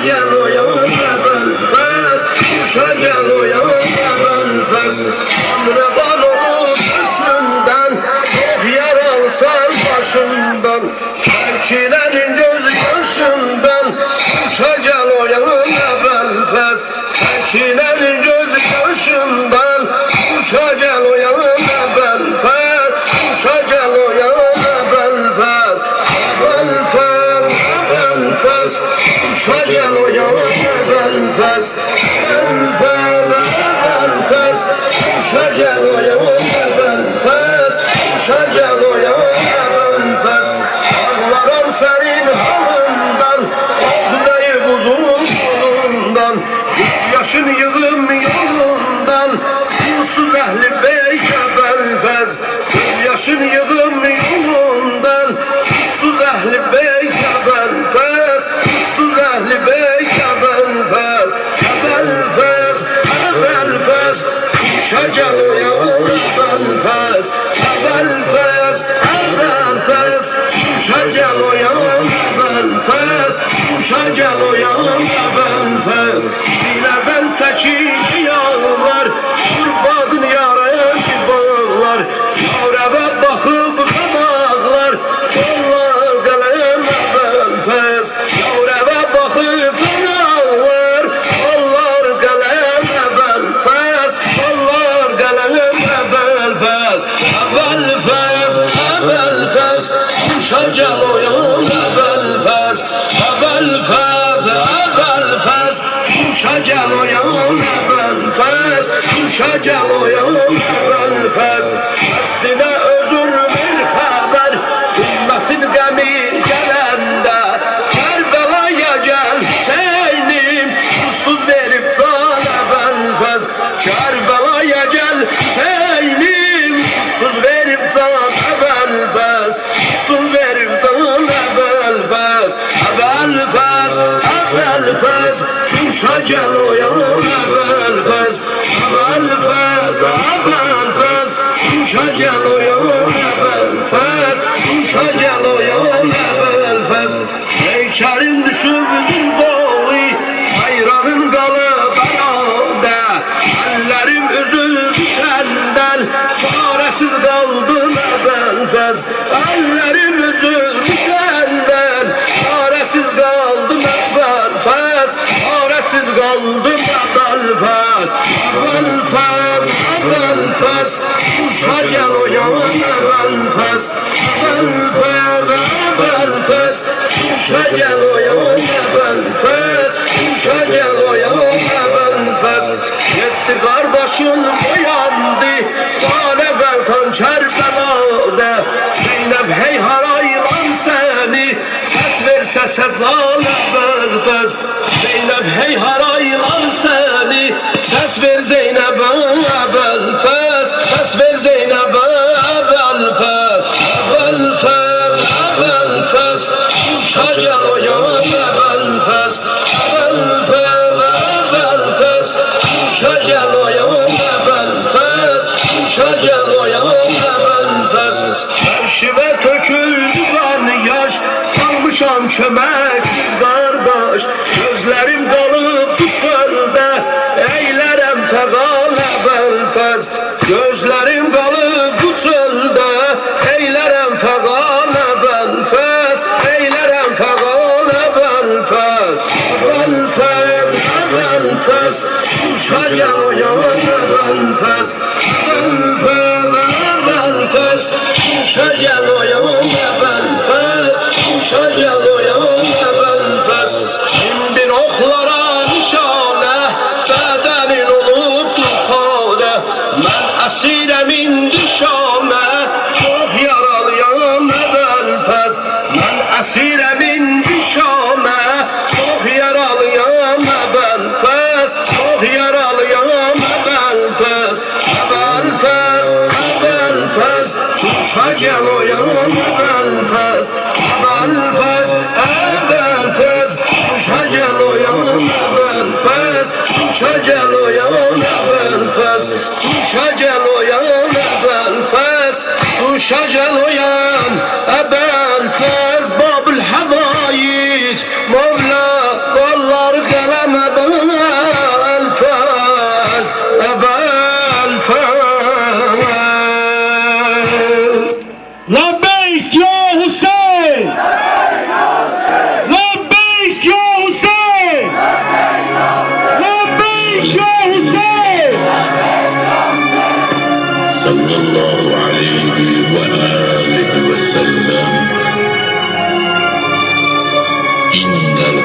gel uyan Belfast, kuşa gel uyan Belfast. Tanrıvan olur üstünden, çok yaralsan başından, Sakilerin göz yaşından, kuşa gel uyan Belfast. Sakilerin göz yaşından, kuşa gel uyan Belfast, kuşa gel uyan Belfast. Belfast, Belfast, kuşa gel uyan Belfast. Belfast, Belfast, kuşa gel uyan Belfast, kuşa gel uyan Belfast. Ağlarım senin halından, ağlayıp uzun yolundan, yaşın yığım yolundan, susuz ehli beyke Belfast. Yaşın yığım yolundan, susuz ehli beyke Belfast, susuz ehli beyke Belfast. Belfast, Belfast, kuşa gel uyan Belfast. Belfast, Belfast, kuşa gel uyan Belfast, kuşa gel uyan Belfast. Dilerden Sakine yağlar, kurbazın yaraya bağlar, yavrebe bakıp kabaklar, kollar kalem Belfast. Yavrebe bakıp kabaklar, kollar kalem Belfast, kollar kalem Belfast. Belfast, Belfast, kuşa gel uyan Belfast. Belfast, Belfast, kuşa gel uyan Belfast, kuşa gel uyan Belfast. Haddine özür bir haber, ümmetin gemi gelende, Kerbela'ya gel Hüseyin'im, susuz verip sana Belfast. Kerbela'ya gel Hüseyin'im, susuz verip sana Belfast, susuz verip sana Belfast. Belfast, Belfast, kuşa gel uyan Belfast. Belfast, Belfast, kuşa gel uyan Belfast, kuşa gel uyan Belfast. Heykelin düşürdün boğu, hayranın kalıp arada, ellerim üzüldü senden, çaresiz kaldım Belfast. Ellerim üzüldü senden, çaresiz kaldım Belfast, çaresiz kaldım Belfast. Belfast, Belfast, kuşa gel uyan Belfast. Belfast, Belfast, kuşa gel uyan Belfast, kuşa gel uyan Belfast. Yetti kardeşin uyandı, Bale Beltan Kerbela'da, Zeynep hey haraylan seni, ses ver sese cale Belfast. Zeynep hey haraylan seni, ses ver Zeynep'e Belfast, ses ver Zeynep'e Belfast. Belfast, Belfast, kuşa gel uyan Belfast. Belfast, Belfast, kuşa gel uyan Belfast, kuşa gel uyan Belfast. Arşive töküldü kan yaş, kalmışam kömeksiz kardeş, gözlerim kalıp bu çölde, eylerem fegale Belfast. Gözlerim kalıp bu çölde, eylerem fegale Belfast, eylerem fegale Belfast. Belfast, Belfast, kuşa gel uyan Belfast. Belfast, Belfast, kuşa gel uyan Belfast, kuşa gel uyan Belfast. Şimdi oklara nişane, bedenin olup hale, ben esirem indi Şam'e, çok yaralıyam Belfast. Ben esirem indi Şam'e, çok yaralıyam Belfast, çok yaralıyam Belfast. Belfast, Belfast, kuşa gel uyan Belfast. Belfast, Belfast, kuşa gel uyan Belfast, kuşa gel uyan Belfast, kuşa gel uyan Belfast, kuşa gel uyan Belfast. Babul Havayit, Mevla, kollar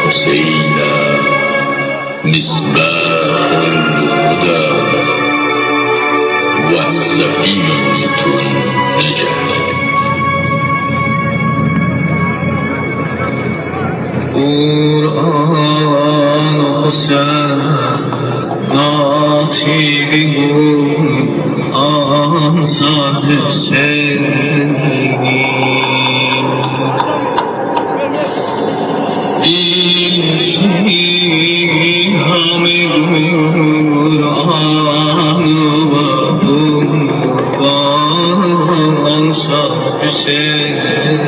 الحسين مصباح الهدى وسفينة النجاة. قرآن حسین نقشی قرآن ساز شیرینی این شیر همه قرآن و قرآن ساز شیرینی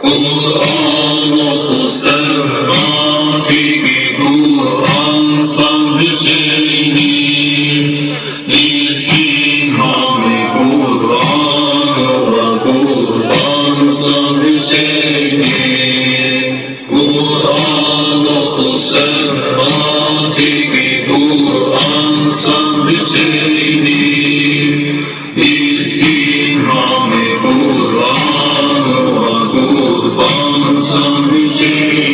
قرآن حسین نقشی قرآن ساز شیرینی نیستیم همه قرآن و قرآن ساز شیرینی قرآن حسین نقشی قرآن ساز شیرینی نیستیم همه قرآن و قرآن ساز شیرینی